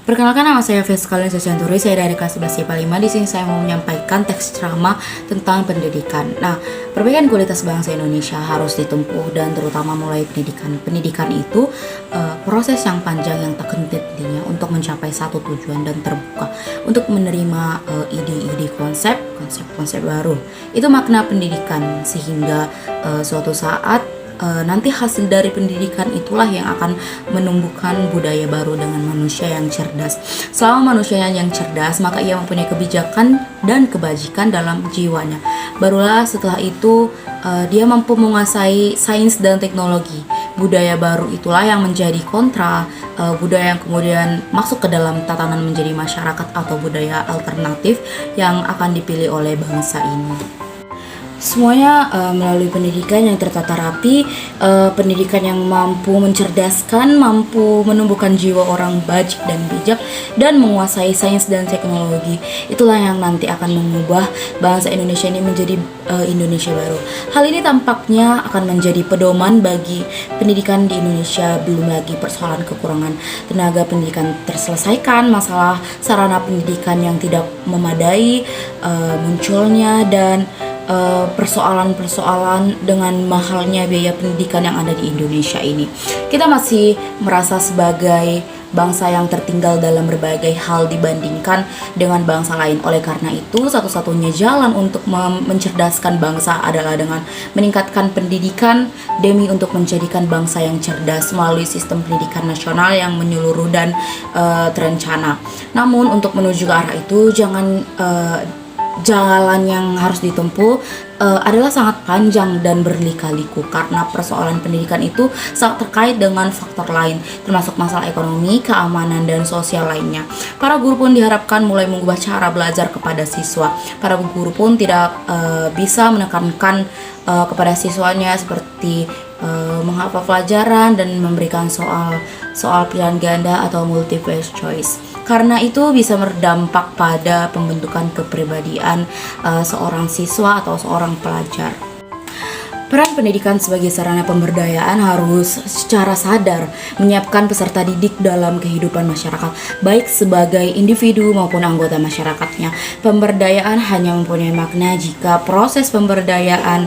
Perkenalkan, nama saya Veskalin Susianturi, saya dari kelas 11 IPA 5. Di sini saya mau menyampaikan teks ceramah tentang pendidikan. Nah, perbaikan kualitas bangsa Indonesia harus ditempuh dan terutama mulai pendidikan. Pendidikan itu proses yang panjang yang tak henti-hentinya untuk mencapai satu tujuan dan terbuka untuk menerima ide-ide konsep baru. Itu makna pendidikan, sehingga suatu saat nanti hasil dari pendidikan itulah yang akan menumbuhkan budaya baru dengan manusia yang cerdas. Selama manusia yang cerdas, maka ia mempunyai kebijakan dan kebajikan dalam jiwanya. Barulah setelah itu dia mampu menguasai sains dan teknologi. Budaya baru itulah yang menjadi kontra budaya yang kemudian masuk ke dalam tatanan menjadi masyarakat atau budaya alternatif yang akan dipilih oleh bangsa ini. Semuanya melalui pendidikan yang tertata rapi, pendidikan yang mampu mencerdaskan, mampu menumbuhkan jiwa orang bajik dan bijak, dan menguasai sains dan teknologi. Itulah yang nanti akan mengubah bangsa Indonesia ini menjadi Indonesia baru. Hal ini tampaknya akan menjadi pedoman bagi pendidikan di Indonesia. Belum lagi persoalan kekurangan tenaga pendidikan terselesaikan, masalah sarana pendidikan yang tidak memadai munculnya, dan persoalan-persoalan dengan mahalnya biaya pendidikan yang ada di Indonesia ini. Kita masih merasa sebagai bangsa yang tertinggal dalam berbagai hal dibandingkan dengan bangsa lain. Oleh karena itu, satu-satunya jalan untuk mencerdaskan bangsa adalah dengan meningkatkan pendidikan demi untuk menjadikan bangsa yang cerdas melalui sistem pendidikan nasional yang menyeluruh dan terencana. Namun untuk menuju ke arah itu, jalan yang harus ditempuh adalah sangat panjang dan berlika-liku, karena persoalan pendidikan itu sangat terkait dengan faktor lain, termasuk masalah ekonomi, keamanan, dan sosial lainnya. Para guru pun diharapkan mulai mengubah cara belajar kepada siswa. Para guru pun tidak bisa menekankan kepada siswanya seperti menghafal pelajaran dan memberikan soal pilihan ganda atau multiple choice, karena itu bisa berdampak pada pembentukan kepribadian seorang siswa atau seorang pelajar. Peran pendidikan sebagai sarana pemberdayaan harus secara sadar menyiapkan peserta didik dalam kehidupan masyarakat, baik sebagai individu maupun anggota masyarakatnya. Pemberdayaan hanya mempunyai makna jika proses pemberdayaan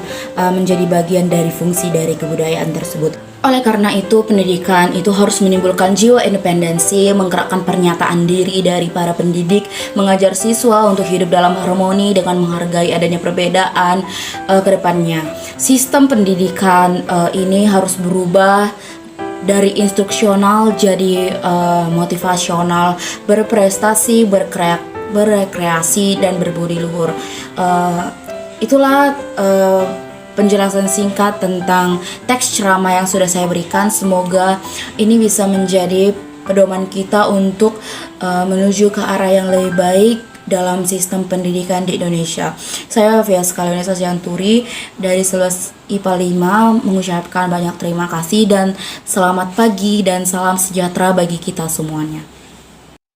menjadi bagian dari fungsi dari kebudayaan tersebut. Oleh karena itu, pendidikan itu harus menimbulkan jiwa independensi, menggerakkan pernyataan diri dari para pendidik, mengajar siswa untuk hidup dalam harmoni dengan menghargai adanya perbedaan ke depannya. Sistem pendidikan ini harus berubah dari instruksional jadi motivasional, berprestasi, berrekreasi, dan berbudi luhur. Itulah penjelasan singkat tentang teks ceramah yang sudah saya berikan. Semoga ini bisa menjadi pedoman kita untuk menuju ke arah yang lebih baik dalam sistem pendidikan di Indonesia. Saya Veskalin Susianturi dari 11 IPA 5 mengucapkan banyak terima kasih dan selamat pagi dan salam sejahtera bagi kita semuanya.